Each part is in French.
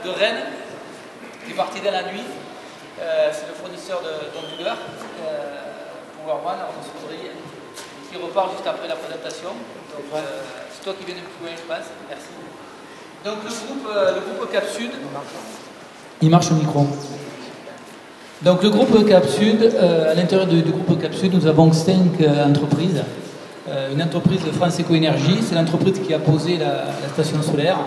de Rennes, qui est parti dans la nuit. C'est le fournisseur d'onduleurs, Power One, Arnaud Soudry, qui repart juste après la présentation. C'est toi qui viens de plus loin, je pense. Merci. Donc le groupe Cap Sud. Il marche au micro. Donc le groupe Cap Sud, à l'intérieur du groupe Cap Sud, nous avons 5 entreprises. Une entreprise de France Éco-Énergie, c'est l'entreprise qui a posé la station solaire.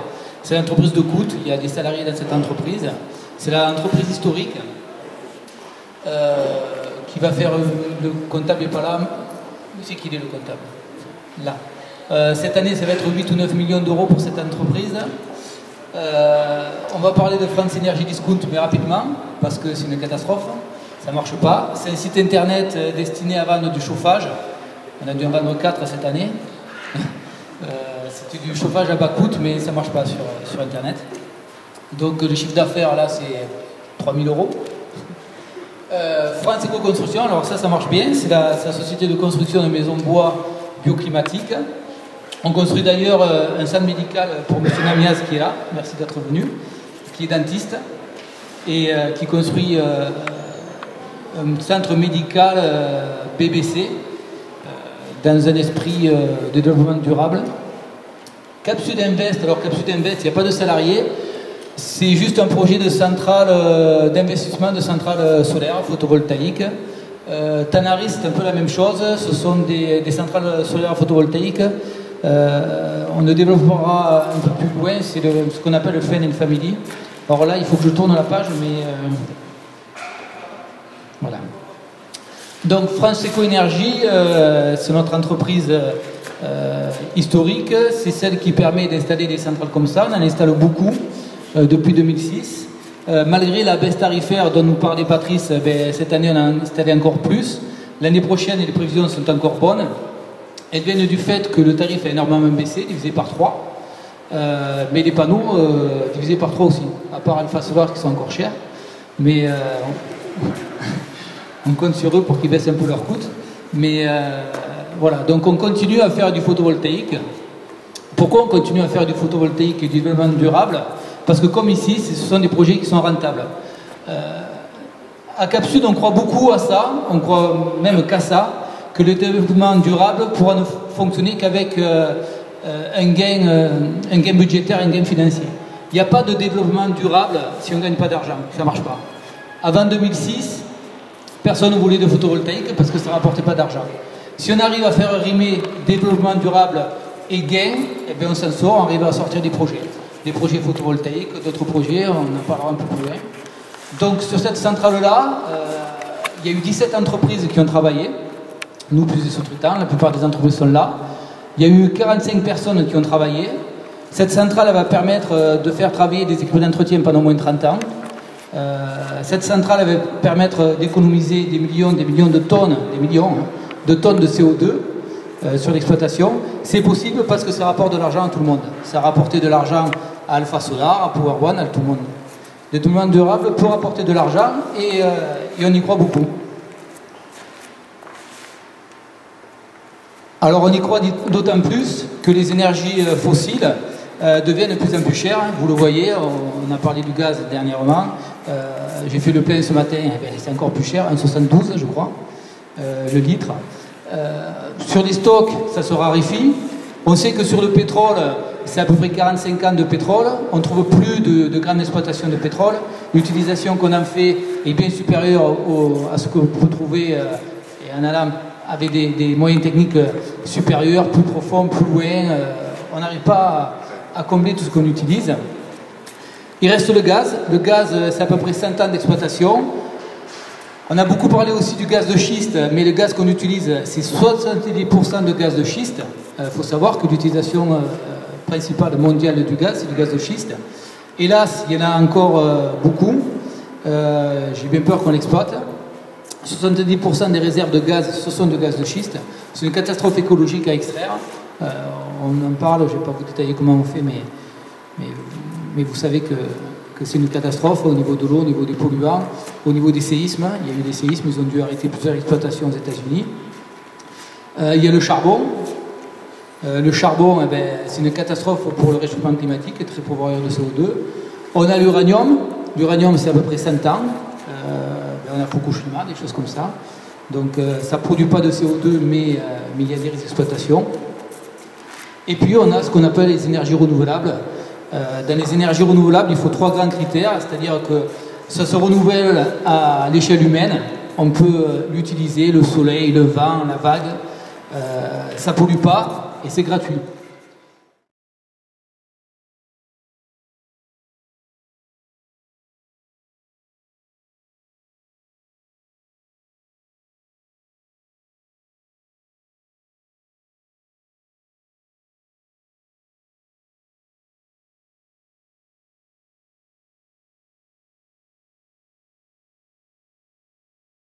C'est l'entreprise de Cout, il y a des salariés dans cette entreprise. C'est l'entreprise historique qui va faire le comptable n'est pas là. C'est qui est le comptable? Là. Cette année, ça va être 8 ou 9 millions d'euros pour cette entreprise. On va parler de France Énergie Discount, mais rapidement, parce que c'est une catastrophe, ça ne marche pas. C'est un site internet destiné à vendre du chauffage. On a dû en vendre 4 cette année. C'était du chauffage à bas coût, mais ça ne marche pas sur internet. Donc le chiffre d'affaires, là, c'est 3 000 euros. France Éco-Construction, alors ça marche bien. C'est la société de construction de maisons bois bioclimatiques. On construit d'ailleurs un centre médical pour M. Namias qui est là, merci d'être venu, qui est dentiste, et qui construit un centre médical BBC dans un esprit de développement durable. Cap Sud Invest, alors Cap Sud Invest, il n'y a pas de salariés, c'est juste un projet de centrale d'investissement de centrales solaires photovoltaïques. Tanaris, c'est un peu la même chose, ce sont des centrales solaires photovoltaïques. On le développera un peu plus loin, c'est ce qu'on appelle le Friend and Family. Alors là, il faut que je tourne la page, mais voilà. Donc France Éco-Énergie, c'est notre entreprise historique, c'est celle qui permet d'installer des centrales comme ça. On en installe beaucoup depuis 2006. Malgré la baisse tarifaire dont nous parlait Patrice, cette année on a installé encore plus. L'année prochaine, les prévisions sont encore bonnes. Elles viennent du fait que le tarif a énormément baissé, divisé par 3. Mais les panneaux, divisés par 3 aussi, à part Alpha Solar qui sont encore chers. Mais on compte sur eux pour qu'ils baissent un peu leur coût. Mais voilà, donc on continue à faire du photovoltaïque. Pourquoi on continue à faire du photovoltaïque et du développement durable? Parce que comme ici, ce sont des projets qui sont rentables. À Cap Sud, on croit beaucoup à ça, on croit même qu'à ça, que le développement durable pourra ne fonctionner qu'avec un gain budgétaire, un gain financier. Il n'y a pas de développement durable si on ne gagne pas d'argent, ça ne marche pas. Avant 2006, personne ne voulait de photovoltaïque parce que ça ne rapportait pas d'argent. Si on arrive à faire rimer développement durable et gain, eh bien on s'en sort, on arrive à sortir des projets photovoltaïques, d'autres projets, on en parlera un peu plus loin. Donc sur cette centrale-là, il y a eu 17 entreprises qui ont travaillé. Nous, plus des sous-traitants, la plupart des entreprises sont là. Il y a eu 45 personnes qui ont travaillé. Cette centrale va permettre de faire travailler des équipes d'entretien pendant au moins 30 ans. Cette centrale va permettre d'économiser des millions de tonnes, de tonnes de CO2 sur l'exploitation. C'est possible parce que ça rapporte de l'argent à tout le monde. Ça a rapporté de l'argent à Alpha Solar, à Power One, à tout le monde. Le développement durable peut rapporter de l'argent et on y croit beaucoup. Alors on y croit d'autant plus que les énergies fossiles deviennent de plus en plus chères. Vous le voyez, on a parlé du gaz dernièrement. J'ai fait le plein ce matin, c'est encore plus cher, 1,72 je crois, le litre. Sur les stocks, ça se raréfie. On sait que sur le pétrole, c'est à peu près 45 ans de pétrole. On ne trouve plus de grandes exploitations de pétrole. L'utilisation qu'on en fait est bien supérieure à ce que vous trouvez en allant avec des moyens techniques supérieurs, plus profonds, plus loin. On n'arrive pas à combler tout ce qu'on utilise. Il reste le gaz. Le gaz, c'est à peu près 100 ans d'exploitation. On a beaucoup parlé aussi du gaz de schiste, mais le gaz qu'on utilise, c'est 70% de gaz de schiste. Il faut savoir que l'utilisation principale mondiale du gaz, c'est du gaz de schiste. Hélas, il y en a encore beaucoup. J'ai bien peur qu'on l'exploite. 70% des réserves de gaz, ce sont de gaz de schiste. C'est une catastrophe écologique à extraire. On en parle, je ne vais pas vous détailler comment on fait, mais vous savez que c'est une catastrophe au niveau de l'eau, au niveau des polluants, au niveau des séismes. Il y a eu des séismes, ils ont dû arrêter plusieurs exploitations aux États-Unis. Il y a le charbon. Le charbon, c'est une catastrophe pour le réchauffement climatique, très pourvoyeur de CO2. On a l'uranium. L'uranium, c'est à peu près 100 ans. On a Fukushima, des choses comme ça. Donc ça ne produit pas de CO2, mais il y a des exploitations. Et puis on a ce qu'on appelle les énergies renouvelables. Dans les énergies renouvelables, il faut 3 grands critères, c'est-à-dire que ça se renouvelle à l'échelle humaine. On peut l'utiliser, le soleil, le vent, la vague. Ça ne pollue pas et c'est gratuit.